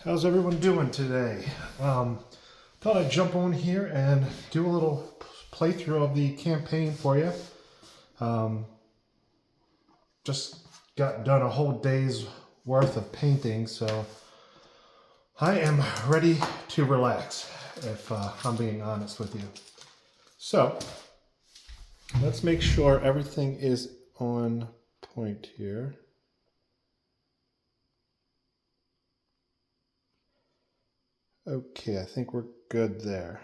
How's everyone doing today? Thought I'd jump on here and do a little playthrough of the campaign for you. Just got done a whole day's worth of painting, so I am ready to relax, if I'm being honest with you. So, let's make sure everything is on point here. Okay, I think we're good there.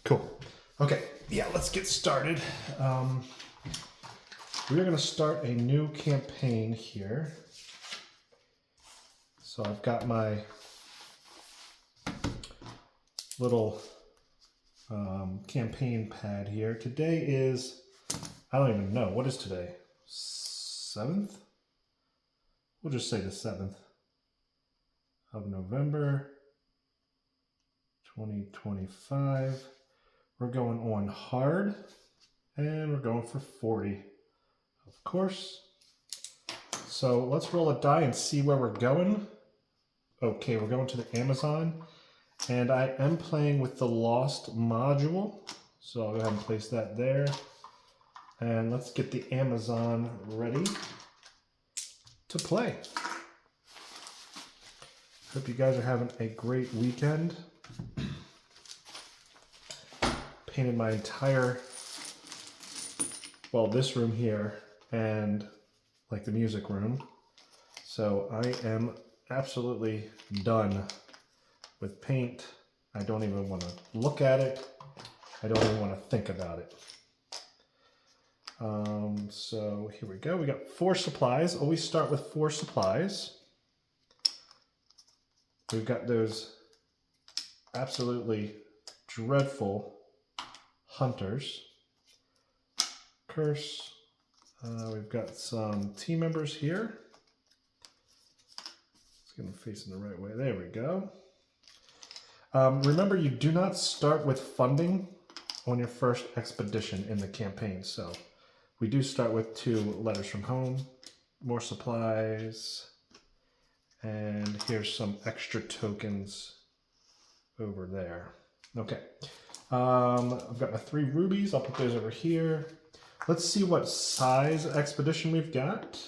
Cool. Okay, yeah, let's get started. We're going to start a new campaign here. So I've got my little campaign pad here. Today is, I don't even know, what is today? 7th? We'll just say the 7th of November 2025. We're going on hard and we're going for 40, of course. So let's roll a die and see where we're going. Okay, we're going to the Amazon, and I am playing with the Lost module. So I'll go ahead and place that there. And let's get the Amazon ready to play. Hope you guys are having a great weekend. Painted my entire, well, this room here and like the music room. So I am absolutely done with paint. I don't even want to look at it. I don't even want to think about it. So here we go. We got 4 supplies. Always start with 4 supplies. We've got those absolutely dreadful hunters. Curse. We've got some team members here. Let's get them facing the right way. There we go. Remember, you do not start with funding on your first expedition in the campaign. So we do start with 2 letters from home, more supplies, and here's some extra tokens over there. Okay. I've got my 3 rubies. I'll put those over here. Let's see what size expedition we've got.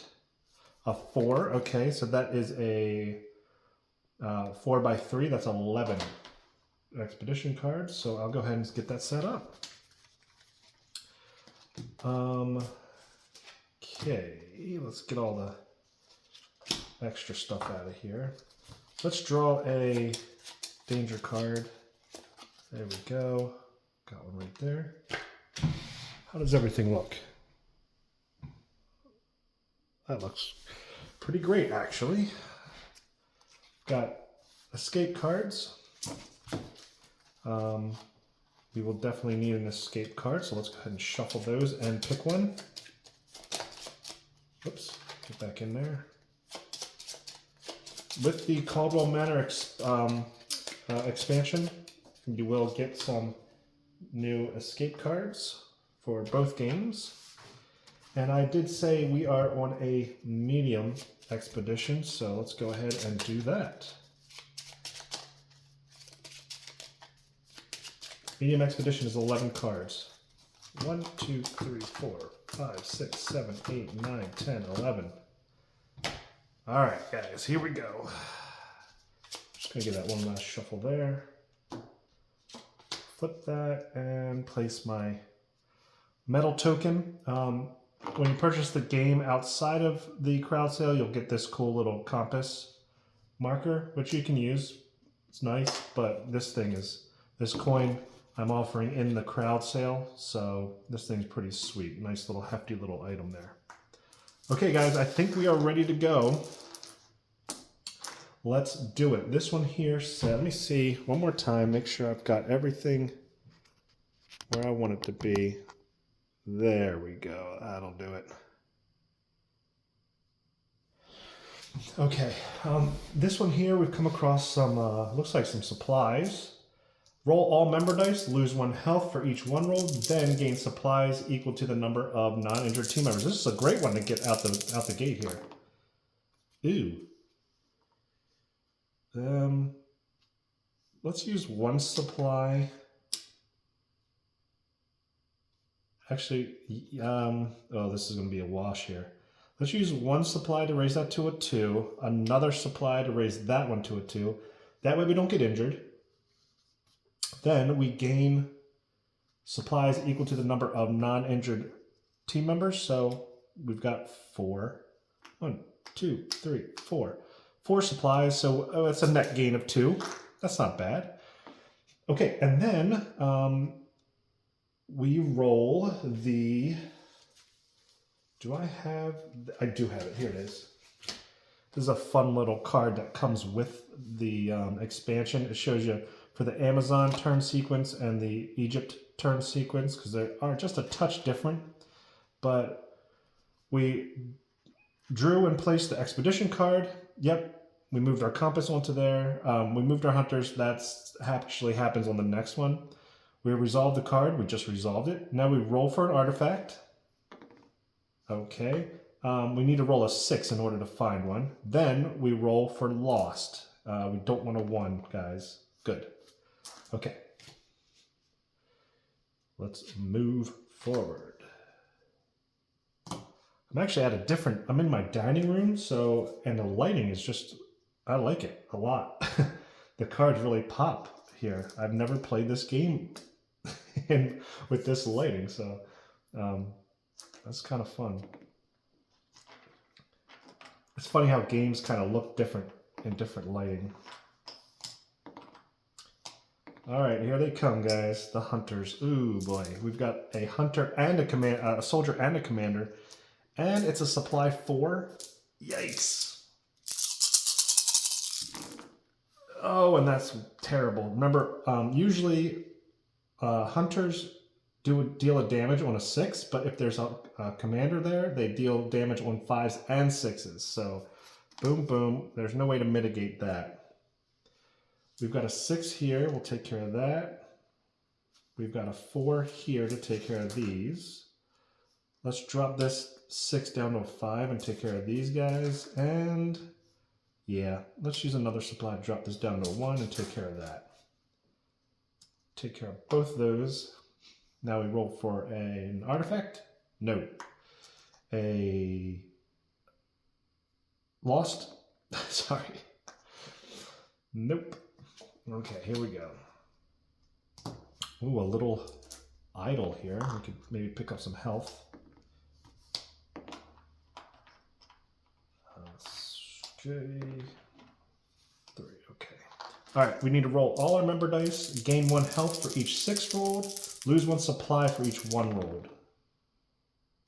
A 4. Okay, so that is a 4x3. That's 11 expedition cards. So I'll go ahead and get that set up. Okay, let's get all the extra stuff out of here. Let's draw a danger card. There we go. Got one right there. How does everything look? That looks pretty great, actually. Got escape cards. We will definitely need an escape card, so let's go ahead and shuffle those and pick one. Oops, get back in there. With the Caldwell Manor expansion, you will get some new escape cards for both games. And I did say we are on a medium expedition, so let's go ahead and do that. Medium expedition is 11 cards. 1, 2, 3, 4, 5, 6, 7, 8, 9, 10, 11. All right, guys, here we go. Just gonna give that one last shuffle there. Flip that and place my metal token. When you purchase the game outside of the crowd sale, you'll get this cool little compass marker, which you can use. It's nice, but this coin I'm offering in the crowd sale, so this thing's pretty sweet. Nice little hefty little item there. Okay, guys, I think we are ready to go. Let's do it. This one here said, let me see one more time, make sure I've got everything where I want it to be. There we go. That'll do it. Okay, this one here, we've come across some, looks like some supplies. Roll all member dice, lose 1 health for each 1 roll, then gain supplies equal to the number of non-injured team members. This is a great one to get out the gate here. Ooh. Let's use one supply. Actually, oh, this is going to be a wash here. Let's use one supply to raise that to a 2, another supply to raise that one to a 2. That way we don't get injured. Then we gain supplies equal to the number of non-injured team members. So we've got 4. 1, 2, 3, 4. 4 supplies, so it's a net gain of 2. That's not bad. Okay, and then we roll the... Do I have... I do have it. Here it is. This is a fun little card that comes with the expansion. It shows you for the Amazon turn sequence and the Egypt turn sequence, because they are just a touch different. But we drew and placed the expedition card. Yep. We moved our compass onto there. We moved our hunters. That's actually happens on the next one. We resolved the card. We just resolved it. Now we roll for an artifact. Okay. We need to roll a 6 in order to find one. Then we roll for lost. We don't want a 1, guys. Good. Okay. Let's move forward. I'm actually at a different... I'm in my dining room, so... And the lighting is just... I like it a lot. The cards really pop here. I've never played this game with this lighting, so that's kind of fun. It's funny how games kind of look different in different lighting. All right, here they come, guys. The hunters. Ooh, boy. We've got a hunter and a soldier and a commander, and it's a supply 4. Yikes. Oh, and that's terrible. Remember, usually hunters deal a damage on a 6, but if there's a commander there, they deal damage on 5s and 6s. So, boom, boom. There's no way to mitigate that. We've got a 6 here. We'll take care of that. We've got a 4 here to take care of these. Let's drop this 6 down to a 5 and take care of these guys. And... yeah, let's use another supply to drop this down to a 1 and take care of that. Take care of both those. Now we roll for an artifact. No. A lost. Sorry. Nope. Okay, here we go. Ooh, a little idle here. We could maybe pick up some health. Okay. 3, okay. All right, we need to roll all our member dice, gain 1 health for each 6 rolled, lose 1 supply for each 1 rolled.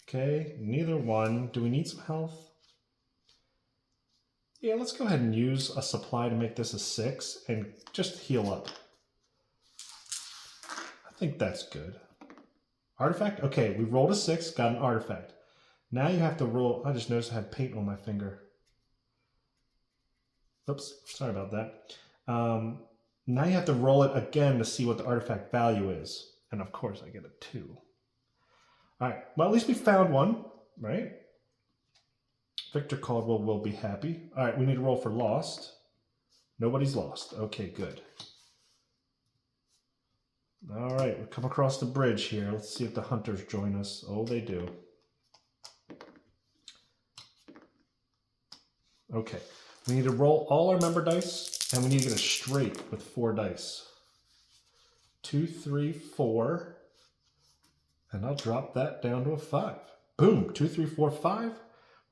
Okay, neither one. Do we need some health? Yeah, let's go ahead and use a supply to make this a 6 and just heal up. I think that's good. Artifact? Okay, we rolled a 6, got an artifact. Now you have to roll... I just noticed I had paint on my finger. Oops, sorry about that. Now you have to roll it again to see what the artifact value is. And of course I get a 2. All right, well at least we found one, right? Victor Caldwell will be happy. All right, we need to roll for lost. Nobody's lost. Okay, good. All right, we come across the bridge here. Let's see if the hunters join us. Oh, they do. Okay. We need to roll all our member dice, and we need to get a straight with 4 dice. 2, 3, 4, and I'll drop that down to a 5. Boom, 2, 3, 4, 5.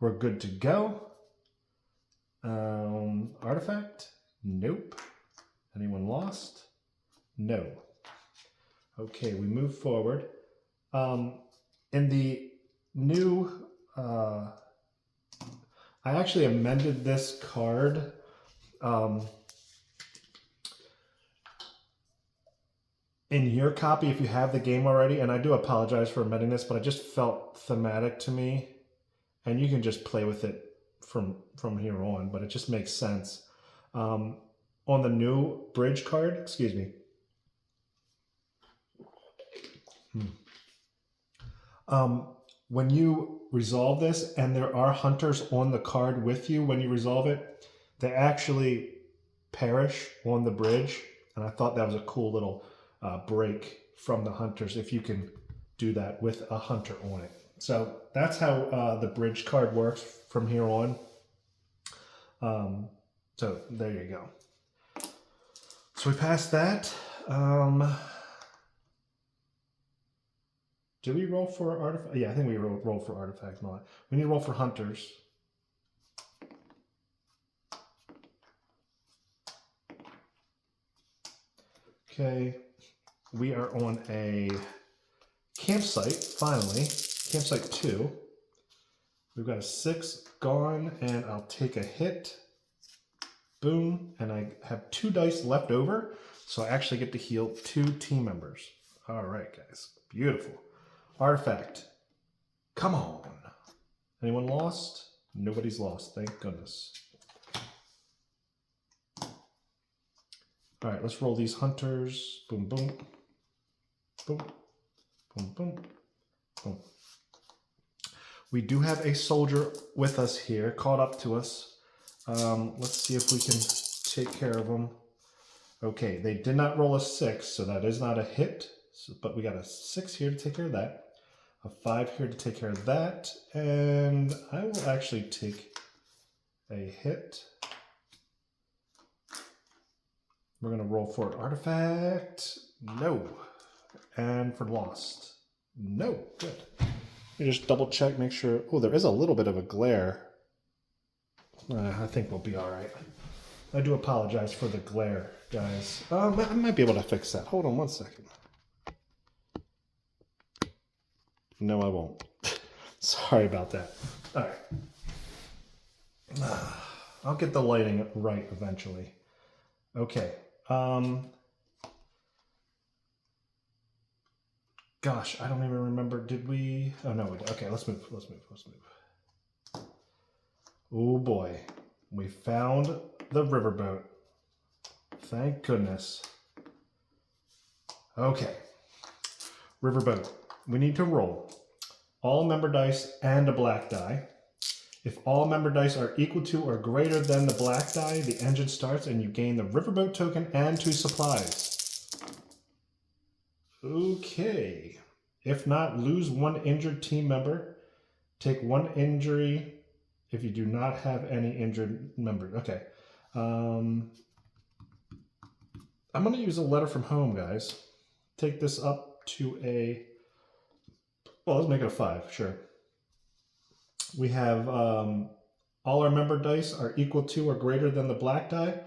We're good to go. Artifact? Nope. Anyone lost? No. Okay, we move forward. In the new... I actually amended this card. In your copy, if you have the game already, and I do apologize for amending this, but it just felt thematic to me. And you can just play with it from here on, but it just makes sense. On the new bridge card, excuse me. When you resolve this, and there are hunters on the card with you when you resolve it, they actually perish on the bridge. And I thought that was a cool little break from the hunters if you can do that with a hunter on it. So that's how the bridge card works from here on. So there you go. So we passed that. Did we roll for artifact? Yeah, I think we rolled for artifacts. We need to roll for hunters. Okay, we are on a campsite, finally. Campsite 2. We've got a 6 gone, and I'll take a hit. Boom, and I have 2 dice left over, so I actually get to heal 2 team members. All right, guys, beautiful. Artifact, come on. Anyone lost? Nobody's lost, thank goodness. All right, let's roll these hunters. Boom, boom, boom, boom, boom, boom. We do have a soldier with us here, caught up to us. Let's see if we can take care of them. Okay, they did not roll a 6, so that is not a hit. So, but we got a 6 here to take care of that. A 5 here to take care of that. And I will actually take a hit. We're going to roll for artifact. No. And for lost. No. Good. Let me just double check, make sure. Oh, there is a little bit of a glare. I think we'll be all right. I do apologize for the glare, guys. I might be able to fix that. Hold on one second. No, I won't. Sorry about that. All right. I'll get the lighting right eventually. Okay. Gosh, I don't even remember. Did we? Oh no. Okay, let's move. Oh boy, we found the riverboat. Thank goodness. Okay, riverboat. We need to roll all member dice and a black die. If all member dice are equal to or greater than the black die, the engine starts and you gain the riverboat token and 2 supplies. Okay. If not, lose 1 injured team member. Take 1 injury if you do not have any injured members. Okay. I'm going to use a letter from home, guys. Take this up to a... Well, let's make it a 5, sure. We have all our member dice are equal to or greater than the black die.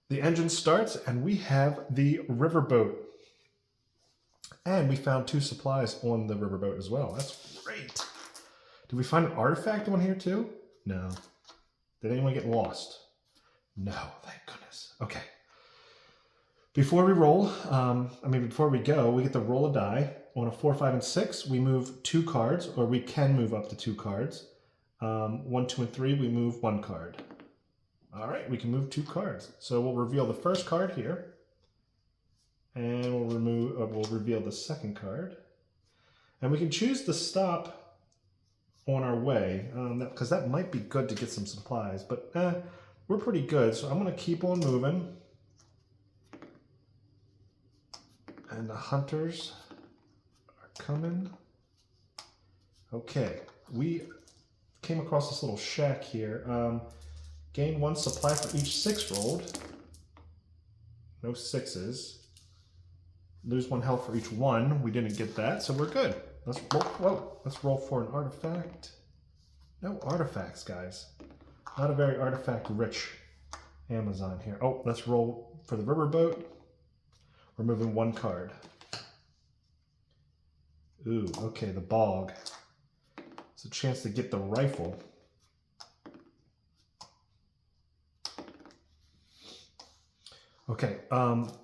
The engine starts, and we have the riverboat. And we found 2 supplies on the riverboat as well. That's great. Did we find an artifact on here too? No. Did anyone get lost? No, thank goodness. Okay. Before we roll, before we go, we get to roll a die. On a 4, 5, and 6, we move 2 cards, or we can move up to 2 cards. 1, 2, and 3, we move 1 card. All right, we can move 2 cards. So we'll reveal the first card here. And we'll reveal the second card. And we can choose to stop on our way, because that might be good to get some supplies, but we're pretty good, so I'm going to keep on moving. And the hunters are coming. Okay, we came across this little shack here. Gain 1 supply for each 6 rolled. No 6s. Lose 1 health for each 1. We didn't get that, so we're good. Let's roll. Whoa, let's roll for an artifact. No artifacts, guys. Not a very artifact-rich Amazon here. Oh, let's roll for the riverboat. We're moving 1 card. Ooh, okay, the bog. It's a chance to get the rifle. Okay,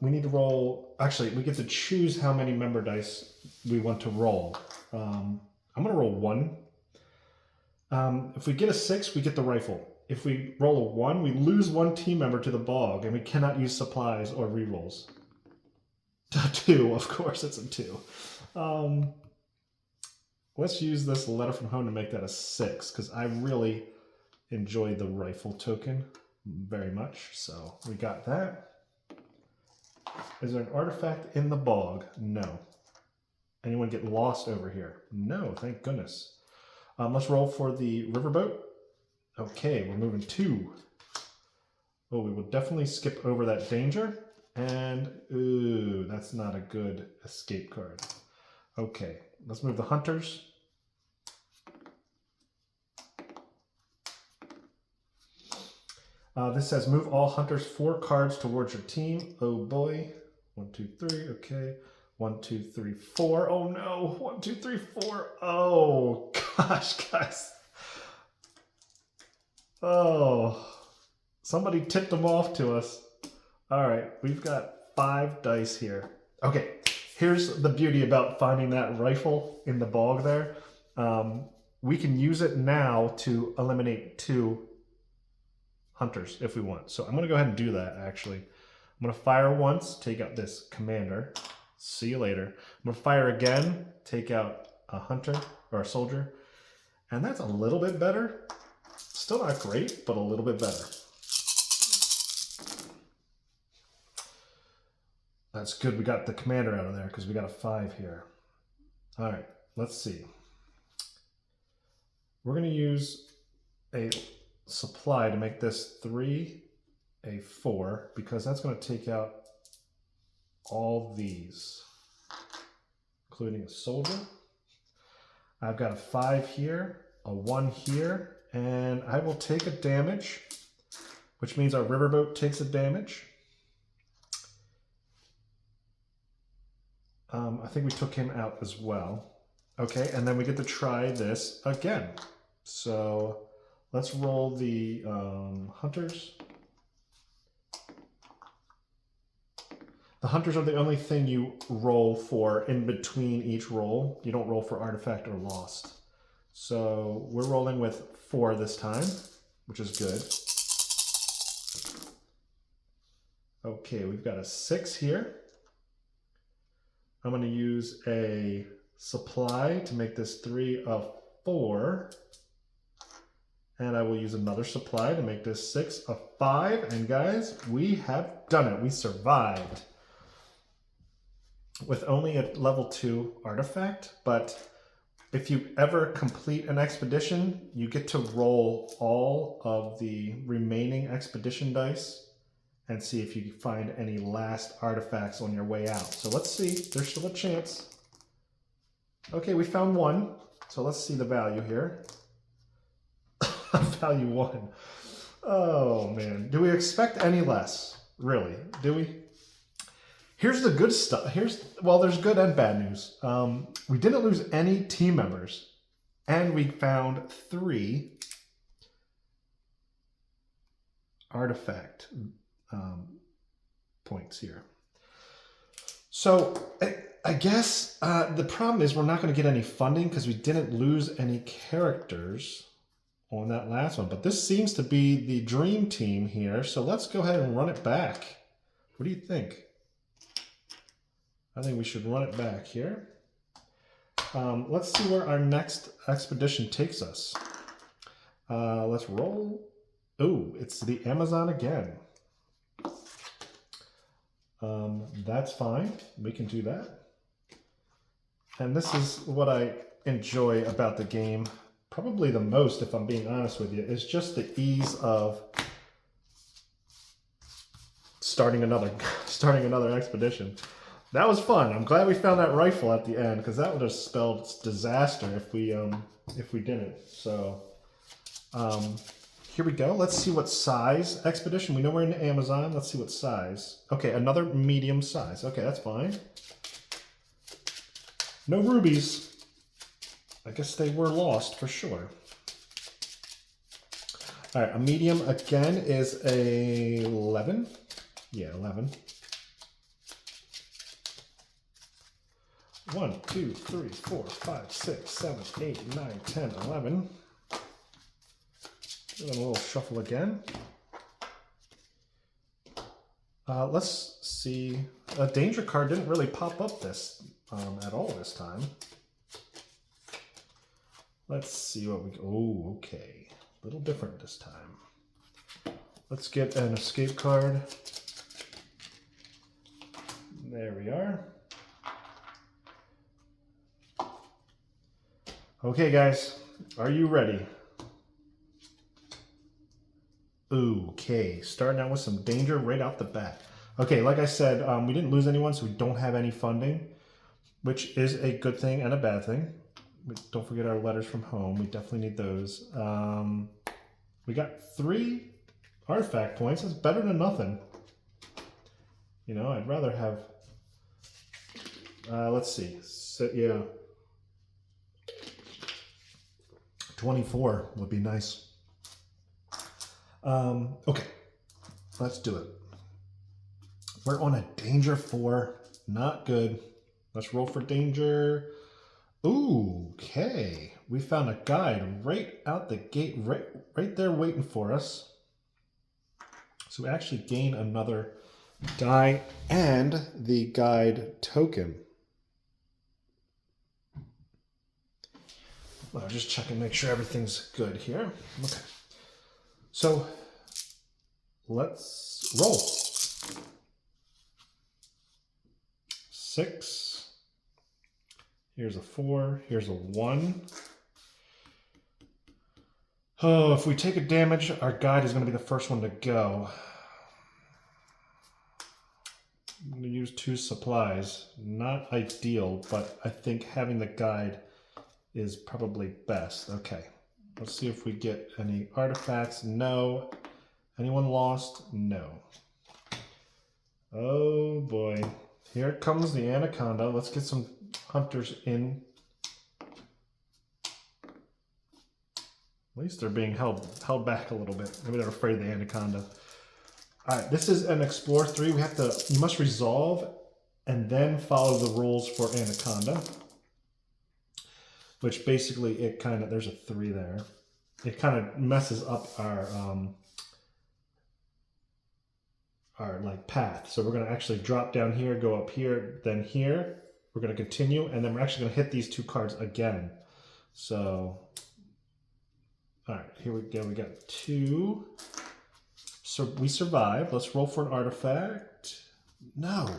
we need to roll. Actually, we get to choose how many member dice we want to roll. I'm going to roll 1. If we get a 6, we get the rifle. If we roll a 1, we lose 1 team member to the bog, and we cannot use supplies or rerolls. 2, of course, it's a 2. Let's use this letter from home to make that a 6, because I really enjoy the rifle token. very much. So we got that. Is there an artifact in the bog? No. Anyone get lost over here? No, thank goodness. Let's roll for the riverboat. Okay, we're moving 2. Oh, we will definitely skip over that danger. And, ooh, that's not a good escape card. Okay, let's move the hunters. This says move all hunters 4 cards towards your team. Oh boy. 1, 2, 3. Okay. 1, 2, 3, 4. Oh no. 1, 2, 3, 4. Oh gosh, guys. Oh. Somebody tipped them off to us. All right. We've got 5 dice here. Okay. Here's the beauty about finding that rifle in the bog there. We can use it now to eliminate 2 hunters if we want. So I'm going to go ahead and do that actually. I'm going to fire once, take out this commander. See you later. I'm going to fire again, take out a hunter or a soldier. And that's a little bit better. Still not great, but a little bit better. That's good. We got the commander out of there because we got a 5 here. All right, let's see. We're going to use a supply to make this 3 a 4 because that's going to take out all these, including a soldier. I've got a 5 here, a 1 here, and I will take a damage, which means our riverboat takes a damage. I think we took him out as well. Okay, and then we get to try this again. So let's roll the hunters. The hunters are the only thing you roll for in between each roll. You don't roll for artifact or lost. So we're rolling with 4 this time, which is good. Okay, we've got a 6 here. I'm going to use a supply to make this 3 a 4. And I will use another supply to make this 6 a 5. And guys, we have done it. We survived with only a level 2 artifact. But if you ever complete an expedition, you get to roll all of the remaining expedition dice and see if you can find any last artifacts on your way out. So let's see. There's still a chance. Okay, we found 1. So let's see the value here. Value 1. Oh man, do we expect any less? Really? Do we? Here's the good stuff. Well, there's good and bad news. We didn't lose any team members, and we found 3 artifact points here. So I guess the problem is we're not going to get any funding because we didn't lose any characters on that last one. But this seems to be the dream team here. So let's go ahead and run it back. What do you think? I think we should run it back here. Let's see where our next expedition takes us. Let's roll. Oh, it's the Amazon again. That's fine. We can do that. And this is what I enjoy about the game. Probably the most, if I'm being honest with you, is just the ease of starting another expedition. That was fun. I'm glad we found that rifle at the end because that would have spelled disaster if we didn't. So here we go. Let's see what size expedition. We know we're in the Amazon. Let's see what size. Okay, another medium size. Okay, that's fine. No rubies. I guess they were lost for sure. All right, a medium again is a 11. Yeah, 11. 1, 2, 3, 4, 5, 6, 7, 8, 9, 10, 11. Give them a little shuffle again. Let's see. A danger card didn't really pop up this at all this time. Let's see what we... Oh, okay. A little different this time. Let's get an escape card. There we are. Okay, guys, are you ready? Okay, starting out with some danger right off the bat. Okay, like I said, we didn't lose anyone, so we don't have any funding, which is a good thing and a bad thing. Don't forget our letters from home. We definitely need those. We got 3 artifact points. That's better than nothing. You know, I'd rather have... let's see. So, yeah. 24 would be nice. Okay, let's do it. We're on a danger 4. Not good. Let's roll for danger. Ooh, okay. We found a guide right out the gate, right there waiting for us. So we actually gain another die and the guide token. Well, just checking, make sure everything's good here. Okay. So let's roll. 6. Here's a 4. Here's a 1. Oh, if we take a damage, our guide is going to be the first one to go. I'm going to use 2 supplies. Not ideal, but I think having the guide is probably best. Okay, let's see if we get any artifacts. No. Anyone lost? No. Oh boy. Here comes the anaconda. Let's get some hunters in. At least they're being held back a little bit. Maybe they're afraid of the anaconda. All right, this is an Explore 3. You must resolve and then follow the rules for anaconda. Which basically there's a 3 there. It kind of messes up our like path. So we're going to actually drop down here, go up here, then here. We're going to continue, and then we're actually going to hit these 2 cards again. So, all right, here we go. We got 2. So we survived. Let's roll for an artifact. No.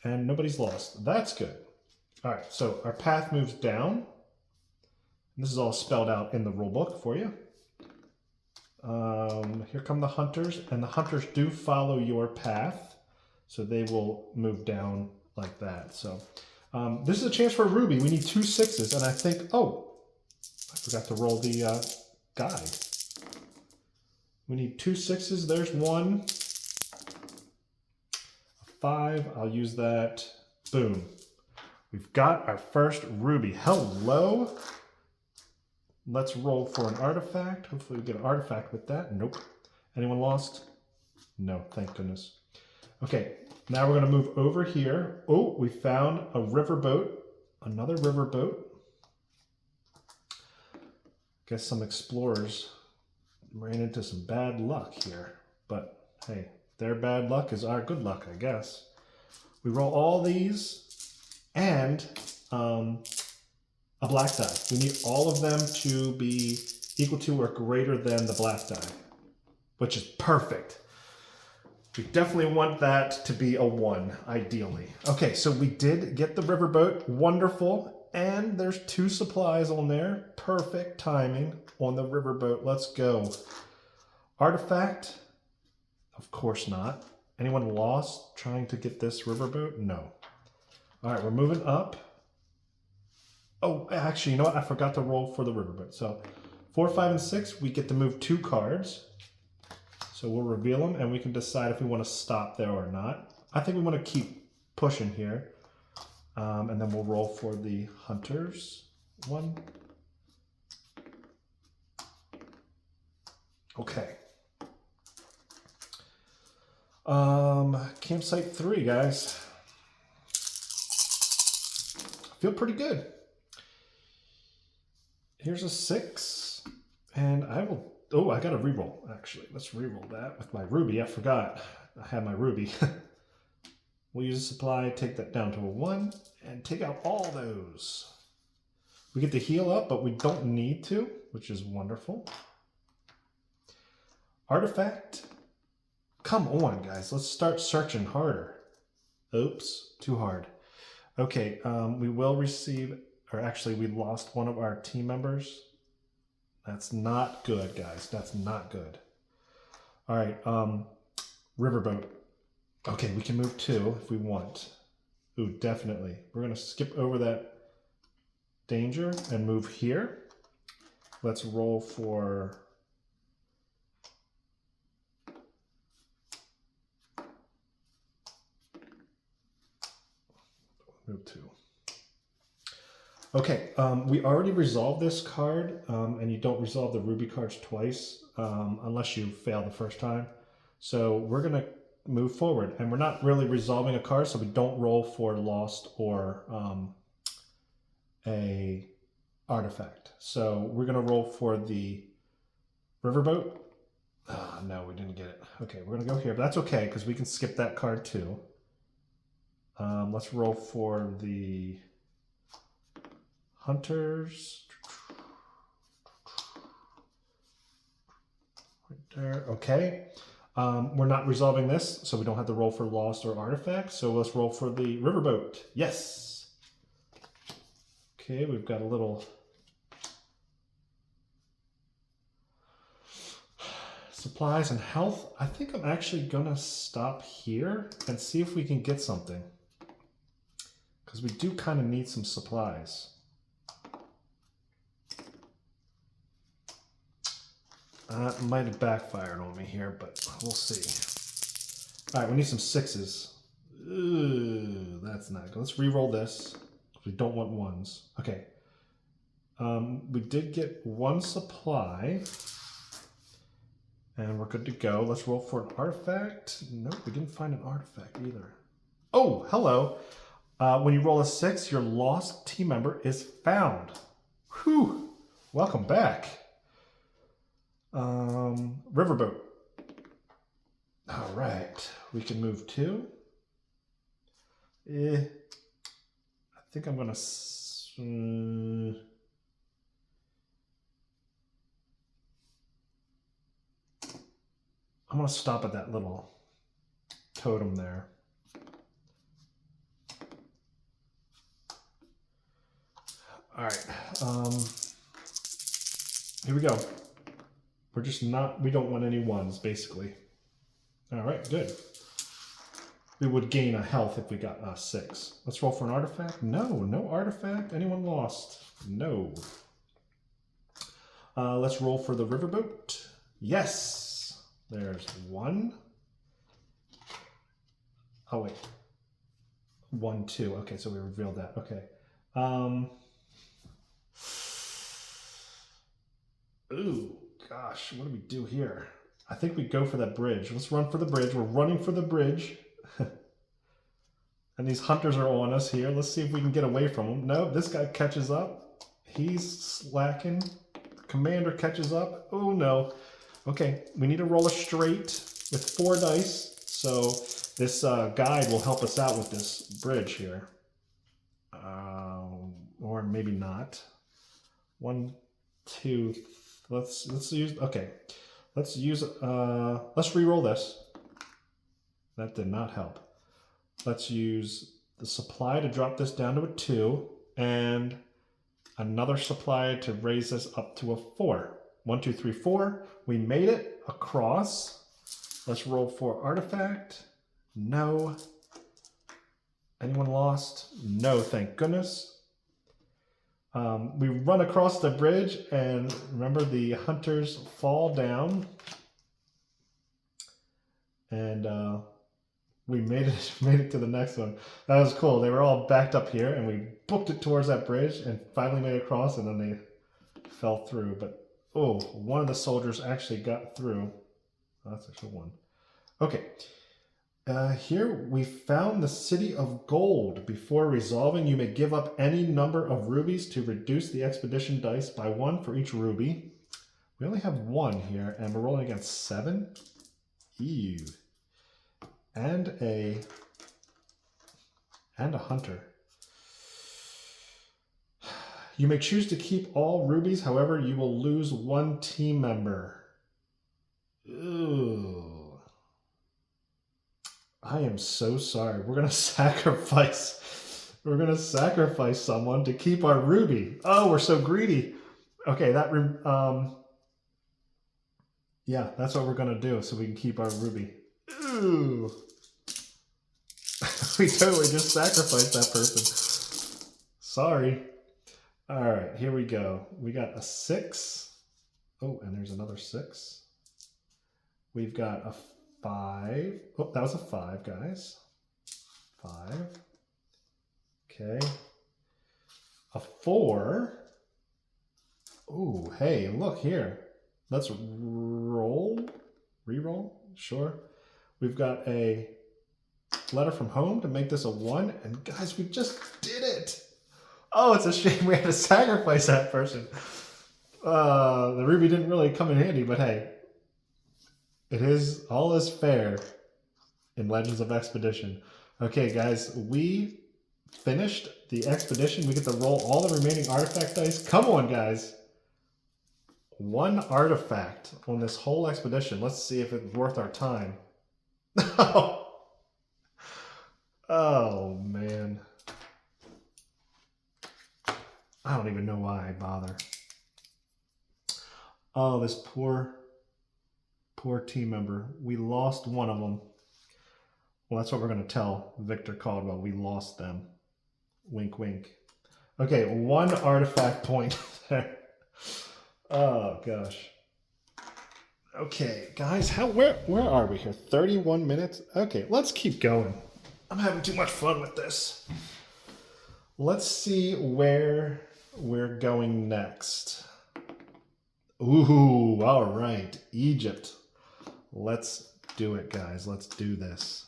And nobody's lost. That's good. All right, so our path moves down. This is all spelled out in the rule book for you. Here come the hunters, and the hunters do follow your path, so they will move down like that. So this is a chance for a ruby. We need 2 6s, and I think, oh, I forgot to roll the guide. We need 2 6s. There's 1. A 5. I'll use that. Boom. We've got our first ruby. Hello. Let's roll for an artifact. Hopefully we get an artifact with that. Nope. Anyone lost? No, thank goodness. Okay, now we're going to move over here. Oh, we found a riverboat. Another riverboat. Guess some explorers ran into some bad luck here. But hey, their bad luck is our good luck, I guess. We roll all these. And a black die. We need all of them to be equal to or greater than the black die, which is perfect. We definitely want that to be a 1, ideally. Okay, so we did get the riverboat. Wonderful. And there's 2 supplies on there. Perfect timing on the riverboat. Let's go. Artifact? Of course not. Anyone lost trying to get this riverboat? No. All right, we're moving up. Oh, actually, you know what? I forgot to roll for the riverboat. So 4, 5, and 6, we get to move 2 cards. So we'll reveal them, and we can decide if we want to stop there or not. I think we want to keep pushing here. And then we'll roll for the hunters. 1. Okay. Campsite 3, guys. Feel pretty good. Here's a 6, and I will. Oh, I got to reroll. Actually, let's reroll that with my ruby. I forgot I had my ruby. We'll use a supply, take that down to a 1, and take out all those. We get to heal up, but we don't need to, which is wonderful. Artifact? Come on, guys. Let's start searching harder. Oops, too hard. Okay, we will receive, or actually we lost one of our team members. That's not good, guys. That's not good. All right, Riverboat. Okay, we can move 2 if we want. Ooh, definitely. We're gonna skip over that danger and move here. Let's roll for move 2. Okay, we already resolved this card, and you don't resolve the ruby cards twice unless you fail the first time. So we're going to move forward, and we're not really resolving a card, so we don't roll for lost or a artifact. So we're going to roll for the riverboat. No, we didn't get it. Okay, we're going to go here, but that's okay because we can skip that card too. Let's roll for the hunters. Right there. Okay. We're not resolving this, so we don't have to roll for lost or artifact. So let's roll for the riverboat. Yes. Okay, we've got a little supplies and health. I think I'm actually gonna stop here and see if we can get something, because we do kind of need some supplies. It might have backfired on me here, but we'll see. All right, we need some 6s. Ooh, that's not good. Let's re-roll this. We don't want 1s. Okay. We did get 1 supply. And we're good to go. Let's roll for an artifact. Nope, we didn't find an artifact either. Oh, hello. When you roll a 6, your lost team member is found. Whew. Welcome back. Riverboat. All right, we can move 2. I think I'm gonna. I'm gonna stop at that little totem there. All right, here we go. We're just not, we don't want any 1s, basically. All right, good. We would gain a health if we got 6. Let's roll for an artifact. No, no artifact. Anyone lost? No. Let's roll for the riverboat. Yes. There's 1. Oh, wait. 1, 2. Okay, so we revealed that. Okay. Ooh. Gosh, what do we do here? I think we go for that bridge. Let's run for the bridge. We're running for the bridge. And these hunters are on us here. Let's see if we can get away from them. No, this guy catches up. He's slacking. Commander catches up. Oh, no. Okay, we need to roll a straight with 4 dice. So this guide will help us out with this bridge here. Or maybe not. 1, 2, 3. Let's use, okay. Let's re-roll this. That did not help. Let's use the supply to drop this down to a 2 and another supply to raise this up to a 4. 1, 2, 3, 4. We made it across. Let's roll for artifact. No. Anyone lost? No, thank goodness. We run across the bridge, and remember the hunters fall down, and we made it to the next one. That was cool. They were all backed up here, and we booked it towards that bridge, and finally made it across, and then they fell through. But oh, one of the soldiers actually got through. Oh, that's actually 1. Okay. Here we found the City of Gold. Before resolving, you may give up any number of rubies to reduce the expedition dice by 1 for each ruby. We only have 1 here, and we're rolling against 7. Ew. And a hunter. You may choose to keep all rubies, however, you will lose 1 team member. Ooh. I am so sorry. We're gonna sacrifice. We're gonna sacrifice someone to keep our ruby. Oh, we're so greedy. Okay, yeah, that's what we're gonna do so we can keep our ruby. Ooh. We totally just sacrificed that person. Sorry. All right, here we go. We got a 6. Oh, and there's another 6. We've got a 5. Oh, that was a 5, guys. 5. Okay. A 4. Ooh, hey, look here. Let's roll. Re-roll? Sure. We've got a letter from home to make this a 1. And guys, we just did it. Oh, it's a shame we had to sacrifice that person. The ruby didn't really come in handy, but hey. All is fair in Legends of Expedition. Okay, guys, we finished the expedition. We get to roll all the remaining artifact dice. Come on, guys. 1 artifact on this whole expedition. Let's see if it's worth our time. Oh, man. I don't even know why I bother. Oh, this poor team member. We lost one of them. Well, that's what we're going to tell Victor Caldwell. We lost them. Wink, wink. Okay, 1 artifact point there. Oh, gosh. Okay, guys, where are we here? 31 minutes? Okay, let's keep going. I'm having too much fun with this. Let's see where we're going next. Ooh, all right. Egypt. Let's do it, guys. Let's do this.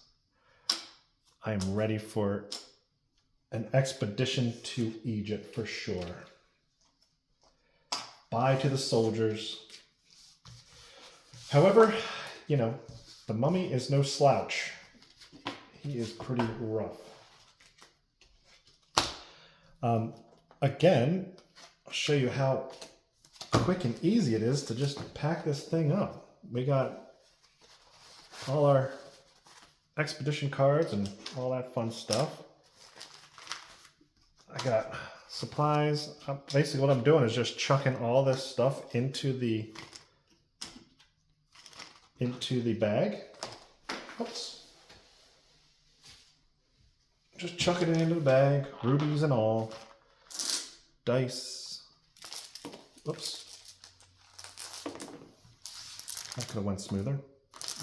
I am ready for an expedition to Egypt for sure. Bye to the soldiers. However, you know, the mummy is no slouch. He is pretty rough. Again, I'll show you how quick and easy it is to just pack this thing up. We got all our expedition cards and all that fun stuff. I got supplies. Basically what I'm doing is just chucking all this stuff into the bag. Oops. Just chucking it into the bag, rubies and all. Dice. Whoops. That could have went smoother.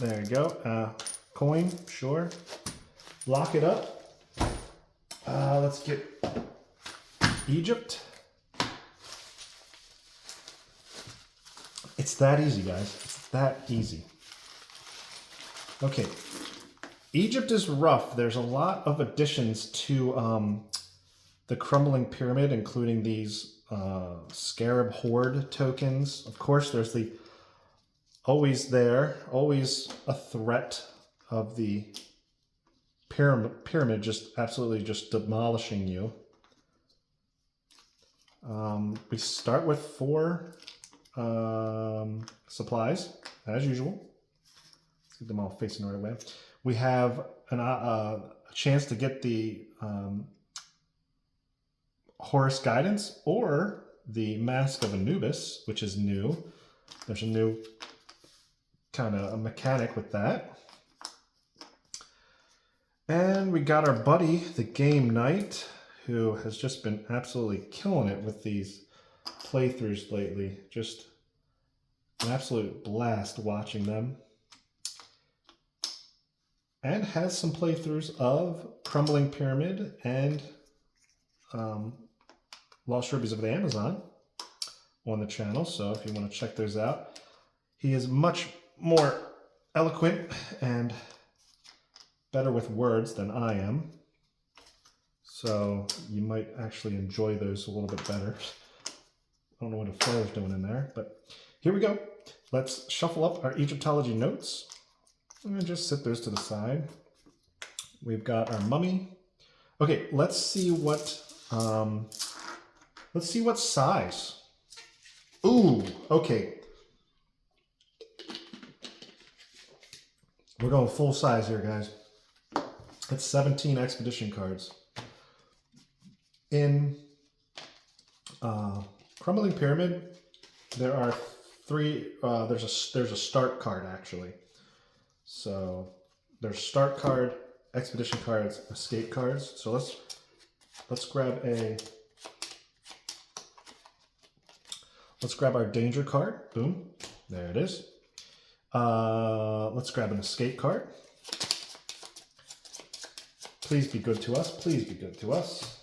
There you go. Coin, sure. Lock it up. Let's get Egypt. It's that easy, guys. It's that easy. Okay. Egypt is rough. There's a lot of additions to the Crumbling Pyramid, including these Scarab Horde tokens. Of course, there's the always a threat of the pyramid just absolutely just demolishing you. We start with 4 supplies, as usual. Let's get them all facing the right way. We have a chance to get the Horus Guidance or the Mask of Anubis, which is new. There's a new kind of a mechanic with that. And we got our buddy, the Game Knight, who has just been absolutely killing it with these playthroughs lately. Just an absolute blast watching them. And has some playthroughs of Crumbling Pyramid and Lost Rubies of the Amazon on the channel. So if you want to check those out, he is much more eloquent and better with words than I am. So you might actually enjoy those a little bit better. I don't know what a flare is doing in there, but here we go. Let's shuffle up our Egyptology notes and just set those to the side. We've got our mummy. Okay, let's see what size. Ooh, okay. We're going full size here, guys. That's 17 expedition cards. In Crumbling Pyramid, there are three. There's a start card actually. So there's start card, expedition cards, escape cards. So let's grab our danger card. Boom, there it is. Let's grab an escape card. Please be good to us. Please be good to us.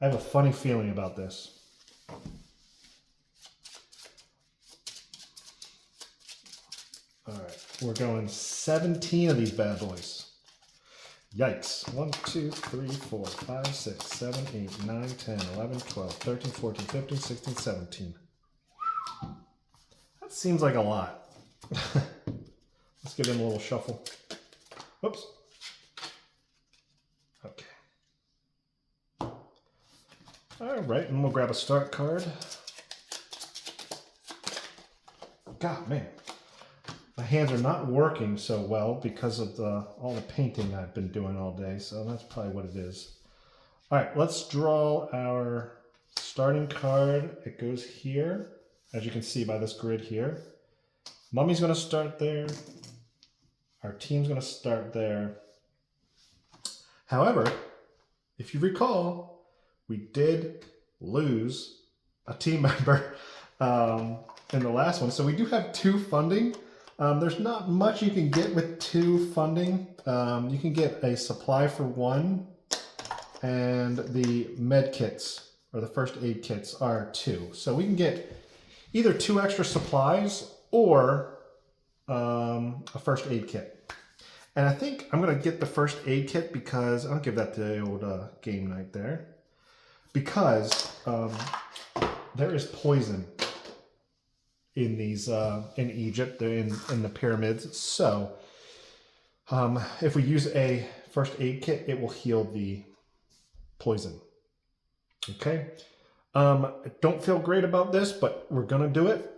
I have a funny feeling about this. All right, we're going 17 of these bad boys. Yikes. 1, 2, 3, 4, 5, 6, 7, 8, 9, 10, 11, 12, 13, 14, 15, 16, 17. That seems like a lot. Let's give him a little shuffle. Whoops. Okay. All right, and we'll grab a start card. God, man. My hands are not working so well because of all the painting I've been doing all day, so that's probably what it is. All right, let's draw our starting card. It goes here, as you can see by this grid here. Mummy's going to start there. Our team's going to start there. However, if you recall, we did lose a team member in the last one. So we do have 2 funding. There's not much you can get with 2 funding. You can get a supply for 1, and the med kits, or the first aid kits, are 2. So we can get either 2 extra supplies or a first aid kit. And I think I'm going to get the first aid kit because, I'll give that to the old game night there, because there is poison in these, in Egypt, in the pyramids. So if we use a first aid kit, it will heal the poison. Okay. I don't feel great about this, but we're going to do it.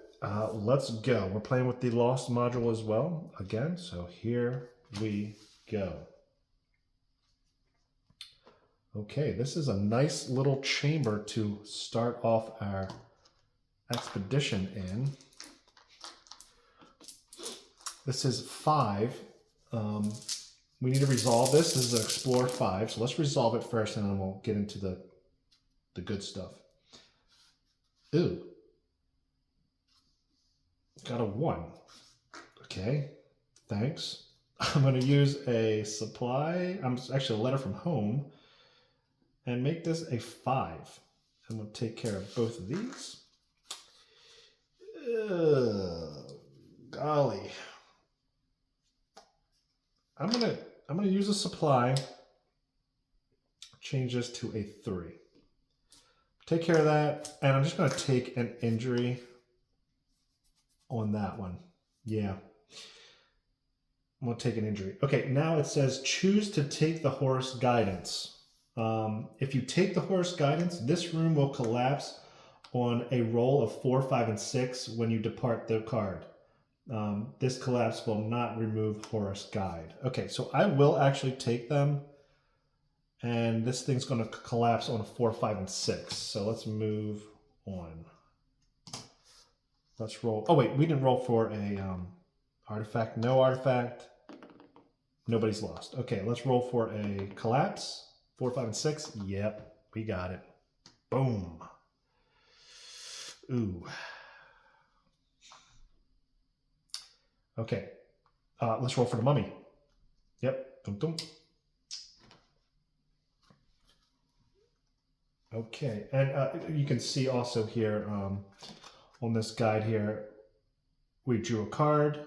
Let's go. We're playing with the Lost module as well, again. So here we go. Okay, this is a nice little chamber to start off our expedition in. This is 5. We need to resolve this. This is an Explorer 5, so let's resolve it first, and then we'll get into the good stuff. Ooh. Got a 1. Okay, thanks. I'm going to use a supply, actually a letter from home, and make this a 5. And we'll take care of both of these. Golly. I'm gonna use a supply, change this to a 3. Take care of that, and I'm just gonna take an injury on that one. Yeah. I'm going to take an injury. Okay, now it says choose to take the horse guidance. If you take the horse guidance, this room will collapse on a roll of 4, 5, and 6 when you depart the card. This collapse will not remove horse guide. Okay, so I will actually take them, and this thing's going to collapse on a 4, 5, and 6. So let's move on. Let's roll. Oh wait, we didn't roll for a artifact. No artifact. Nobody's lost. Okay, let's roll for a collapse. 4, 5, and 6. Yep, we got it. Boom. Ooh. Okay, let's roll for the mummy. Yep. Dum, dum. Okay, and you can see also here on this guide here, we drew a card,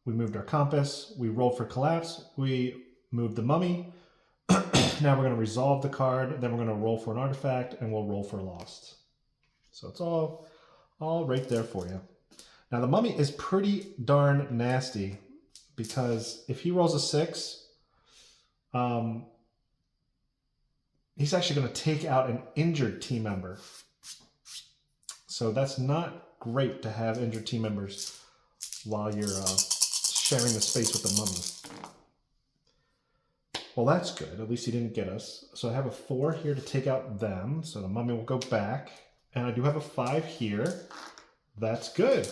we moved our compass, we rolled for collapse, we moved the mummy. Now we're going to resolve the card, then we're going to roll for an artifact, and we'll roll for lost. So it's all right there for you. Now the mummy is pretty darn nasty, because if he rolls a 6, he's actually going to take out an injured team member. So that's not great to have injured team members while you're sharing the space with the mummy. Well, that's good. At least he didn't get us. So I have a 4 here to take out them. So the mummy will go back. And I do have a 5 here. That's good.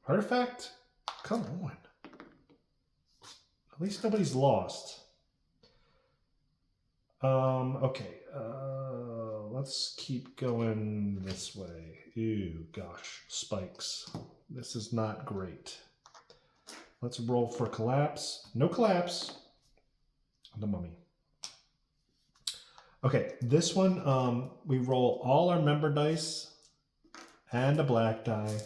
Artifact? Come on. At least nobody's lost. Okay. Let's keep going this way. Ew, gosh. Spikes. This is not great. Let's roll for collapse. No collapse. The mummy. Okay, this one, we roll all our member dice and a black die.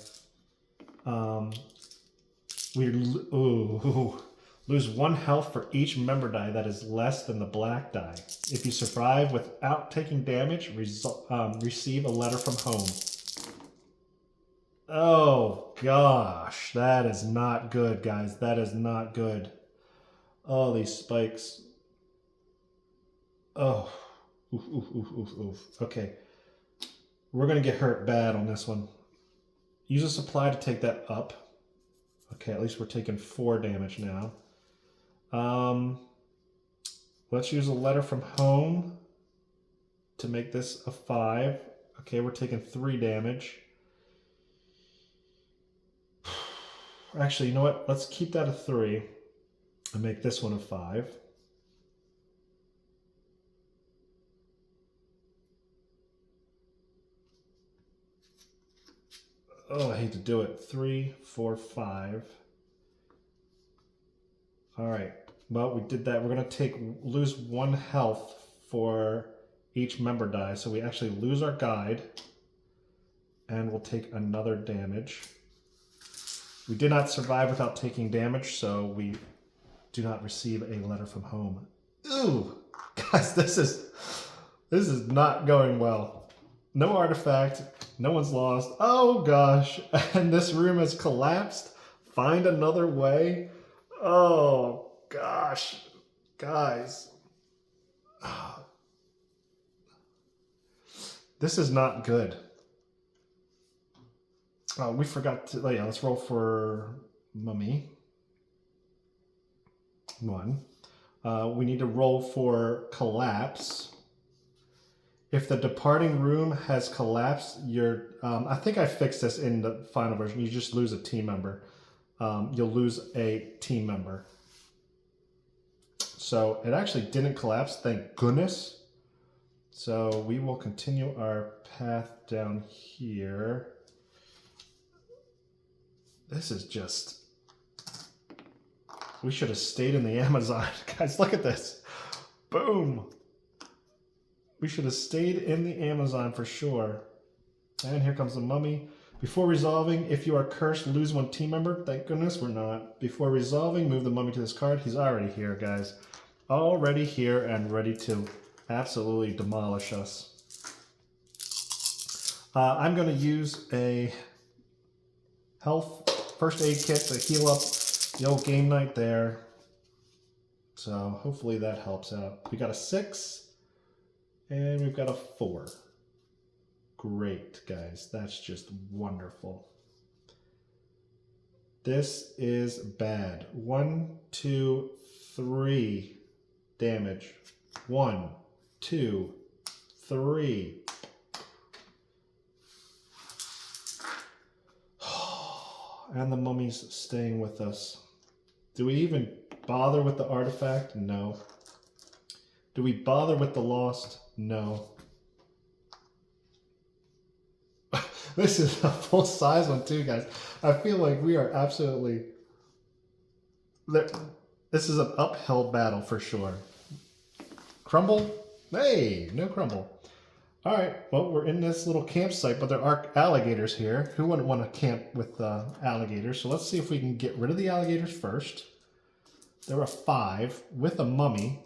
We lose 1 health for each member die that is less than the black die. If you survive without taking damage, receive a letter from home. Oh gosh, that is not good, guys. That is not good. Oh, these spikes. Oh, oof, oof, oof, oof, oof. Okay, we're gonna get hurt bad on this one. Use a supply to take that up. Okay, at least we're taking 4 damage now. Let's use a letter from home to make this a 5. Okay, we're taking 3 damage. Actually, you know what? Let's keep that a 3 and make this one a 5. Oh, I hate to do it. 3, 4, 5. All right. Well, we did that. We're going to lose 1 health for each member die. So we actually lose our guide. And we'll take another damage. We did not survive without taking damage, so we do not receive a letter from home. Ooh, guys, this is not going well. No artifact, no one's lost. Oh gosh, and this room has collapsed. Find another way. Oh gosh, guys. This is not good. We forgot to, yeah, let's roll for mummy. 1. We need to roll for collapse. If the departing room has collapsed, I think I fixed this in the final version. You just lose a team member. You'll lose a team member. So it actually didn't collapse, thank goodness. So we will continue our path down here. This is just... We should have stayed in the Amazon. Guys, look at this. Boom. We should have stayed in the Amazon for sure. And here comes the mummy. Before resolving, if you are cursed, lose 1 team member. Thank goodness we're not. Before resolving, move the mummy to this card. He's already here, guys. Already here and ready to absolutely demolish us. I'm going to use a health first aid kit to heal up the old game night there. So hopefully that helps out. We got a 6 and we've got a 4. Great, guys. That's just wonderful. This is bad. 1, 2, 3 damage. 1, 2, 3. And the mummy's staying with us. Do we even bother with the artifact? No. Do we bother with the lost? No. This is a full-size one too, guys. I feel like we are absolutely... This is an uphill battle for sure. Crumble? Hey, no crumble. All right, well, we're in this little campsite, but there are alligators here. Who wouldn't want to camp with alligators? So let's see if we can get rid of the alligators first. There are 5 with a mummy.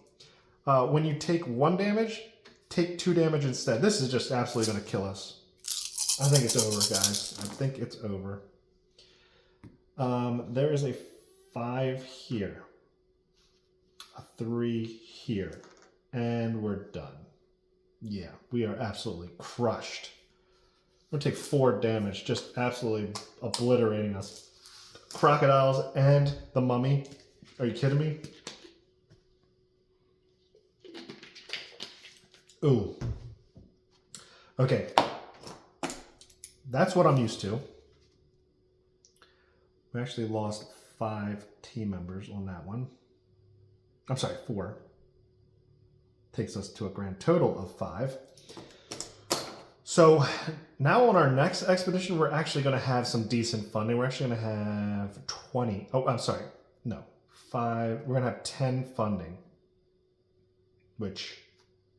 When you take 1 damage, take 2 damage instead. This is just absolutely going to kill us. I think it's over, guys. I think it's over. There is a 5 here. A 3 here. And we're done. Yeah, we are absolutely crushed. We're going to take 4 damage, just absolutely obliterating us. crocodiles and the mummy. Are you kidding me? Ooh. Okay. That's what I'm used to. We actually lost 5 team members on that one. I'm sorry, 4. Takes us to a grand total of 5. So now on our next expedition, we're actually going to have some decent funding. We're actually going to have 20. Oh, I'm sorry. No, 5. We're going to have 10 funding, which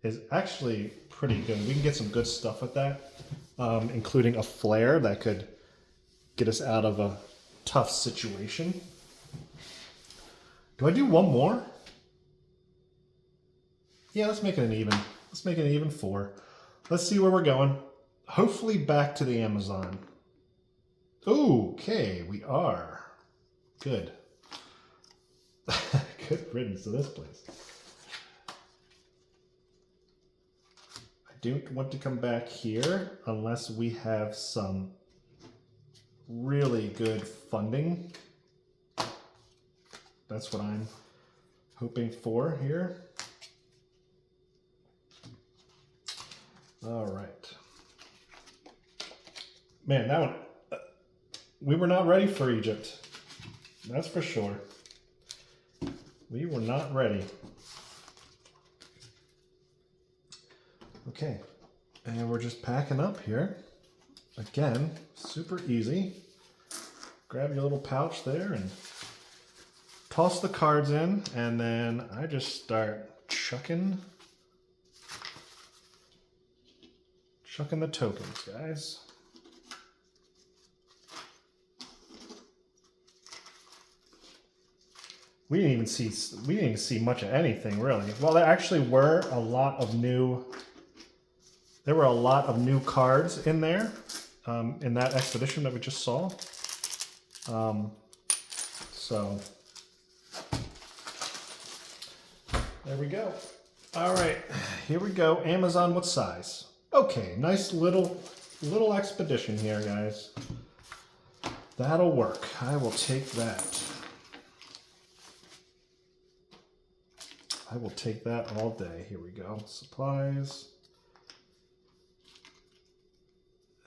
is actually pretty good. We can get some good stuff with that, including a flare that could get us out of a tough situation. Do I do one more? Yeah, let's make it an even. Let's make it an even 4. Let's see where we're going. Hopefully back to the Amazon. Okay, we are. Good. Good riddance to this place. I don't want to come back here unless we have some really good funding. That's what I'm hoping for here. All right. Man, that one, we were not ready for Egypt. That's for sure. We were not ready. Okay, and we're just packing up here. Again, super easy. Grab your little pouch there and toss the cards in, and then I just start chucking the tokens, guys. We didn't even see much of anything really. Well, there actually were a lot of new cards in there in that expedition that we just saw. So there we go. All right, here we go. Amazon, what size? Okay, nice little expedition here, guys. That'll work. I will take that. I will take that all day. Here we go. Supplies.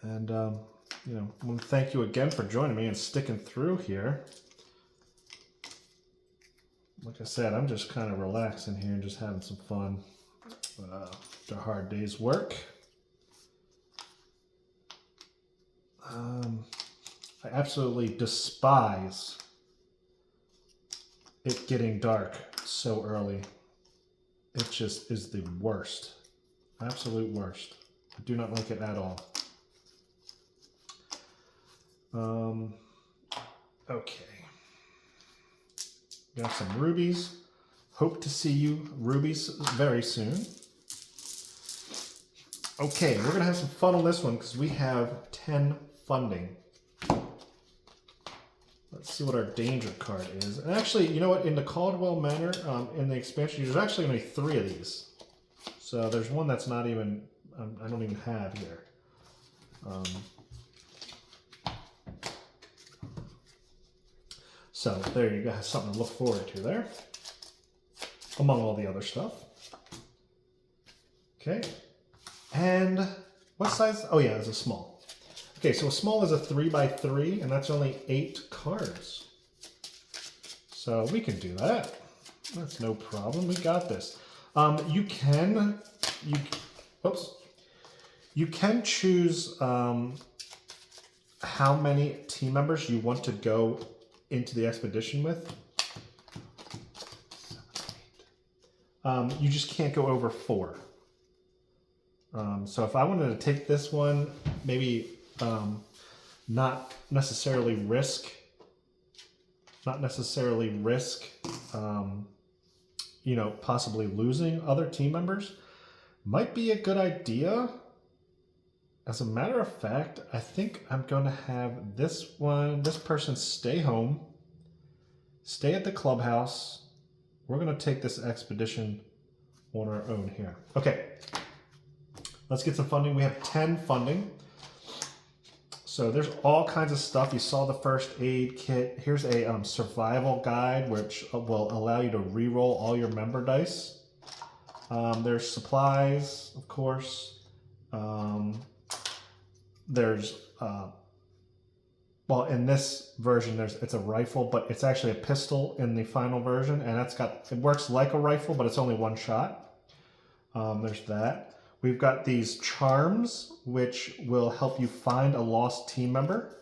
And, you know, I want to thank you again for joining me and sticking through here. Like I said, I'm just kind of relaxing here and just having some fun after a hard day's work. I absolutely despise it getting dark so early. It just is the worst. Absolute worst. I do not like it at all. Okay. Got some rubies. Hope to see you, rubies, very soon. Okay, we're going to have some fun on this one because we have 10 funding. Let's see what our danger card is. And actually, you know what? In the Caldwell Manor, in the expansion, there's actually going to be 3 of these. So there's one that's not even, I don't even have here. So there you go, something to look forward to there, among all the other stuff. Okay, and what size? Oh yeah, it's a small. Okay, so a small is a 3x3, and that's only 8 cards. So we can do that. That's no problem. We got this. You can choose how many team members you want to go into the expedition with. 7, 8. You just can't go over 4. So if I wanted to take this one, maybe not necessarily risk, you know, possibly losing other team members, might be a good idea. As a matter of fact, I think I'm going to have this person stay home, stay at the clubhouse. We're going to take this expedition on our own here. Okay, let's get some funding. We have 10 funding. So there's all kinds of stuff. You saw the first aid kit. Here's a survival guide, which will allow you to re-roll all your member dice. There's supplies, of course. There's, well, in this version, it's a rifle, but it's actually a pistol in the final version, and it works like a rifle, but it's only one shot. There's that. We've got these charms, which will help you find a lost team member.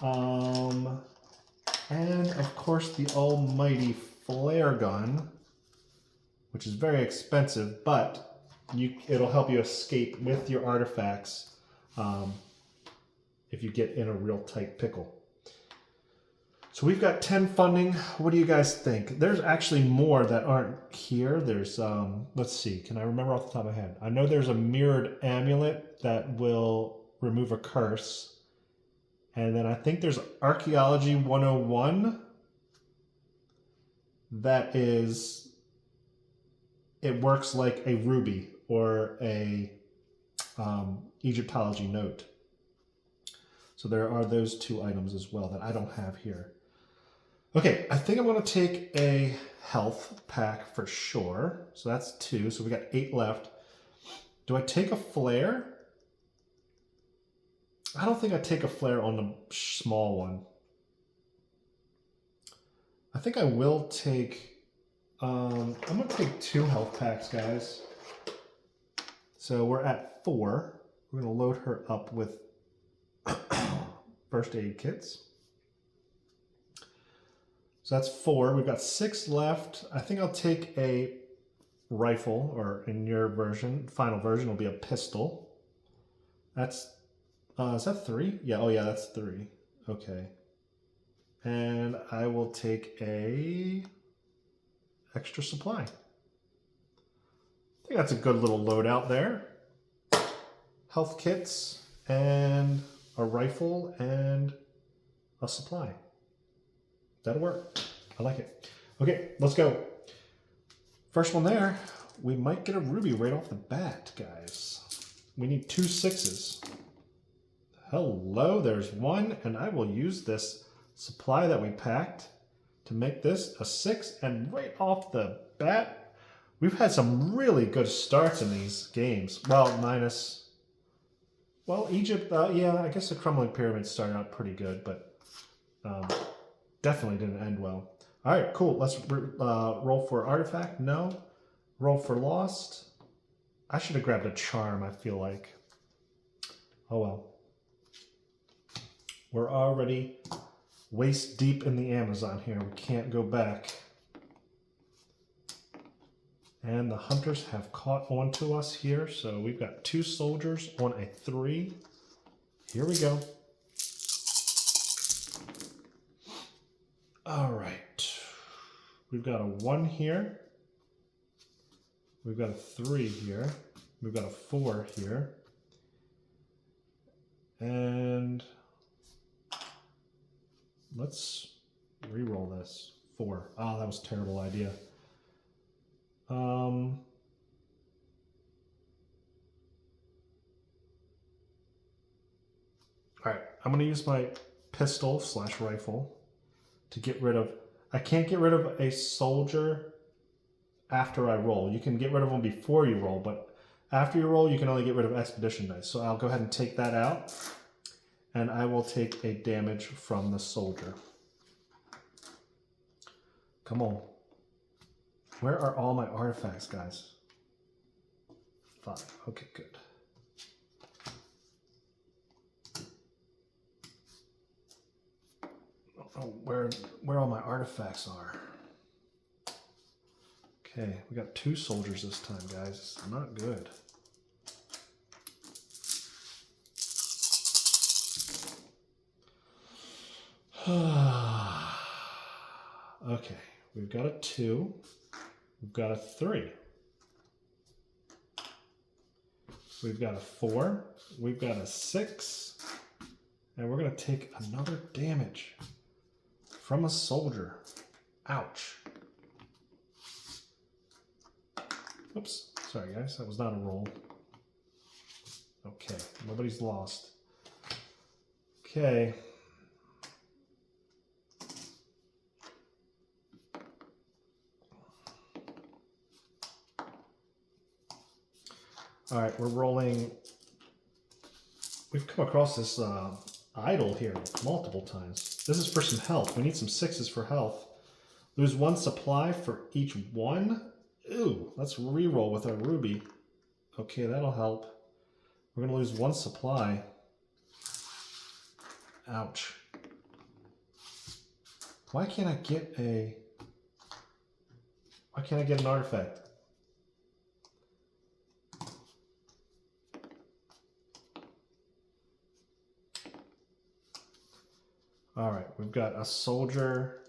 And of course the almighty flare gun, which is very expensive, but it'll help you escape with your artifacts if you get in a real tight pickle. So we've got 10 funding. What do you guys think? There's actually more that aren't here. There's, let's see, can I remember off the top of my head? I know there's a mirrored amulet that will remove a curse. And then I think there's Archaeology 101. That is, it works like a ruby or a Egyptology note. So there are those two items as well that I don't have here. Okay, I think I'm going to take a health pack for sure. So that's 2. So we got 8 left. Do I take a flare? I don't think I take a flare on the small one. I think I will take... I'm going to take 2 health packs, guys. So we're at 4. We're going to load her up with first aid kits. So that's 4. We've got 6 left. I think I'll take a rifle, or in your version, final version, will be a pistol. That's, is that 3? Yeah, oh yeah, that's 3. Okay. And I will take a extra supply. I think that's a good little loadout there. Health kits, and a rifle, and a supply. That'll work. I like it. Okay, let's go. First one there. We might get a ruby right off the bat, guys. We need 2 6s. Hello, there's 1, and I will use this supply that we packed to make this a 6, and right off the bat, we've had some really good starts in these games. Well, minus... Well, Egypt, yeah, I guess the Crumbling Pyramid started out pretty good, but... definitely didn't end well. All right, cool. Let's roll for artifact. No. Roll for lost. I should have grabbed a charm, I feel like. Oh well. We're already waist deep in the Amazon here. We can't go back. And the hunters have caught on to us here. So we've got 2 soldiers on a 3. Here we go. All right, we've got a 1 here, we've got a 3 here, we've got a 4 here, and let's re-roll this. 4. Oh, that was a terrible idea. All right, I'm going to use my pistol / rifle to get rid of... I can't get rid of a soldier after I roll. You can get rid of them before you roll, but after you roll, you can only get rid of expedition dice. So I'll go ahead and take that out, and I will take a damage from the soldier. Come on. Where are all my artifacts, guys? 5. Okay, good. Oh, where all my artifacts are. Okay, we got 2 soldiers this time, guys. It's not good. Okay, we've got a 2. We've got a 3. We've got a 4. We've got a 6. And we're going to take another damage from a soldier. Ouch. Oops. Sorry, guys. That was not a roll. Okay. Nobody's lost. Okay. All right, we're rolling. We've come across this idol here multiple times. This is for some health. We need some 6s for health. Lose 1 supply for each 1. Ooh, let's re-roll with our ruby. Okay, that'll help. We're gonna lose 1 supply. Ouch. Why can't I get an artifact? All right, we've got a soldier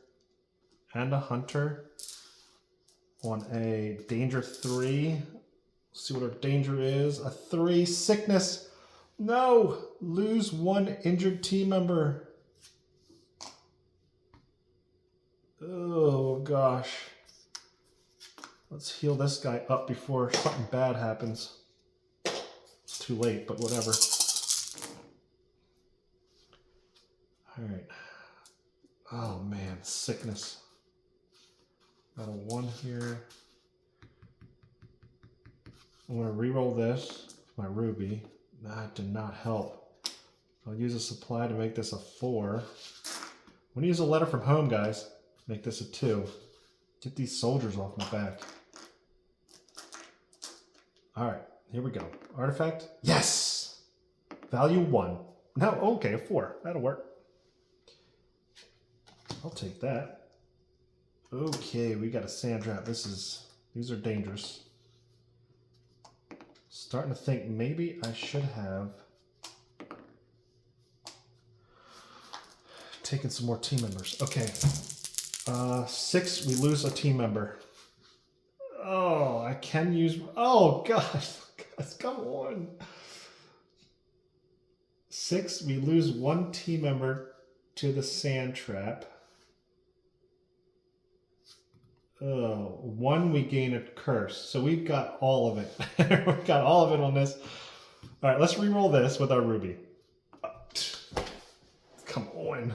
and a hunter on a danger 3. Let's see what our danger is. A 3 sickness. No, lose 1 injured team member. Oh gosh. Let's heal this guy up before something bad happens. It's too late, but whatever. All right. Oh man, sickness. Got a 1 here. I'm gonna re-roll this with my ruby. That did not help. I'll use a supply to make this a 4. I'm gonna use a letter from home, guys. Make this a 2. Get these soldiers off my back. All right, here we go. Artifact, yes! Value 1. No, okay, a 4, that'll work. I'll take that. Okay, we got a sand trap. These are dangerous. Starting to think maybe I should have taken some more team members. Okay. 6, we lose a team member. Oh, I can use... Oh, gosh. Guys, come on. 6, we lose 1 team member to the sand trap. 1, we gain a curse. So we've got all of it. We've got all of it on this. All right, let's re-roll this with our ruby. Come on.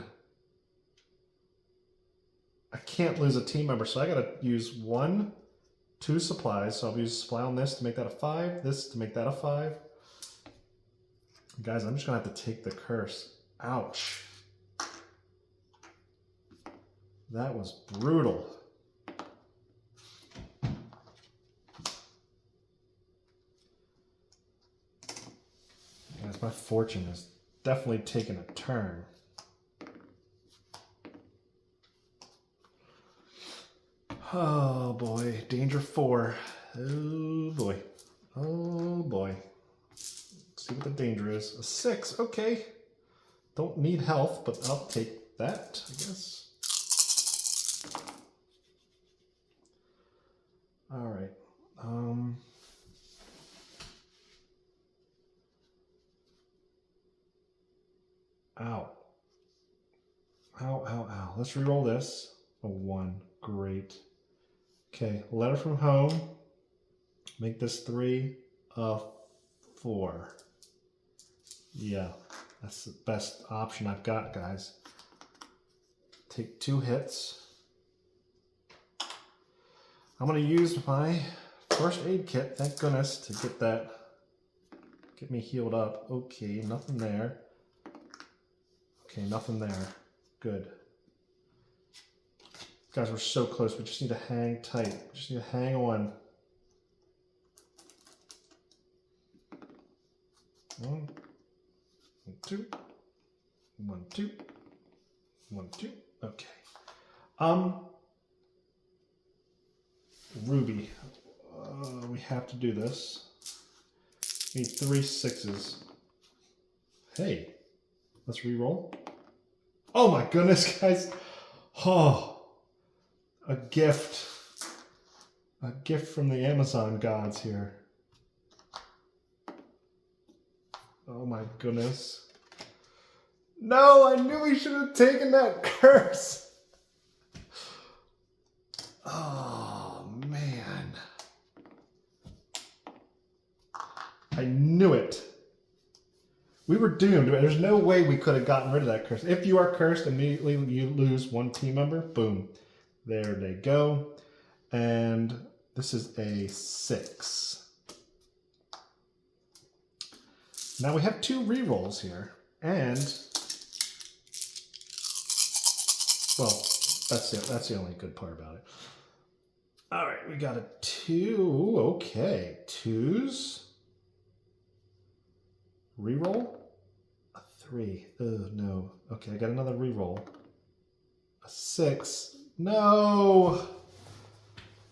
I can't lose a team member, so I gotta use 1, 2 supplies. So I'll use a supply on this to make that a 5, this to make that a 5. Guys, I'm just gonna have to take the curse. Ouch. That was brutal. Guys, my fortune has definitely taken a turn. Oh boy, danger 4. Oh boy. Oh boy. Let's see what the danger is. A 6, okay. Don't need health, but I'll take that, I guess. All right. Ow. Ow, ow, ow. Let's re-roll this. A 1. Great. Okay, letter from home. Make this 3 a 4. Yeah, that's the best option I've got, guys. Take 2 hits. I'm gonna use my first aid kit, thank goodness, to get me healed up. Okay, nothing there. Okay, nothing there. Good. Guys, we're so close. We just need to hang tight. We just need to hang on. 1, 2, 1, 2, 1, 2. Okay. Ruby. We have to do this. We need 3 6s. Hey, let's re-roll. Oh my goodness, guys. Oh, a gift. A gift from the Amazon gods here. Oh my goodness. No, I knew we should have taken that curse. Oh man. I knew it. We were doomed. There's no way we could have gotten rid of that curse. If you are cursed, immediately you lose one team member. Boom. There they go. And this is a 6. Now we have 2 rerolls here. And, well, that's the only good part about it. All right, we got a 2. Okay, 2s. Reroll. A 3. Oh, no. Okay, I got another reroll. A 6. No!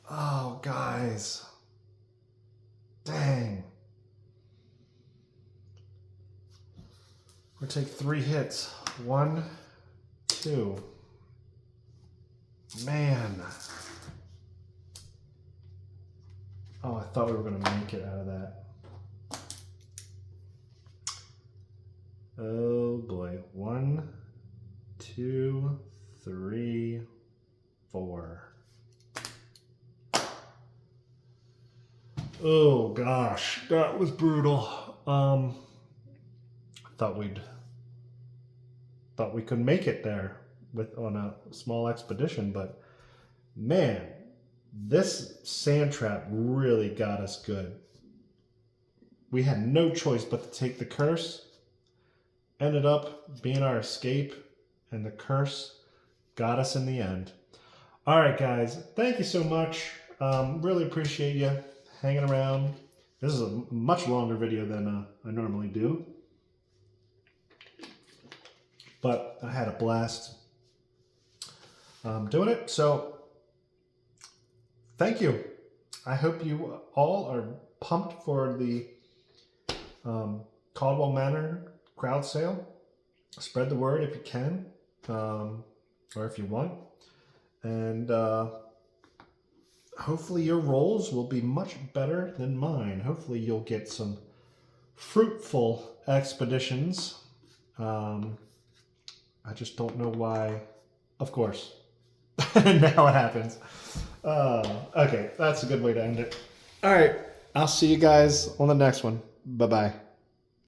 Oh, guys. Dang. We'll take 3 hits. 1, 2. Man. Oh, I thought we were going to make it out of that. Oh boy. 1, 2, 3, 4. Oh gosh, that was brutal. I thought we could make it there on a small expedition, but man, this sand trap really got us good. We had no choice but to take the curse. Ended up being our escape, and the curse got us in the end. All right, guys, thank you so much. Really appreciate you hanging around. This is a much longer video than I normally do, but I had a blast doing it. So thank you. I hope you all are pumped for the Caldwell Manor crowd sale. Spread the word if you can, or if you want, and hopefully your rolls will be much better than mine. Hopefully you'll get some fruitful expeditions. I just don't know why. Of course. Now it happens. Okay, that's a good way to end it. All right, I'll see you guys on the next one. Bye-bye.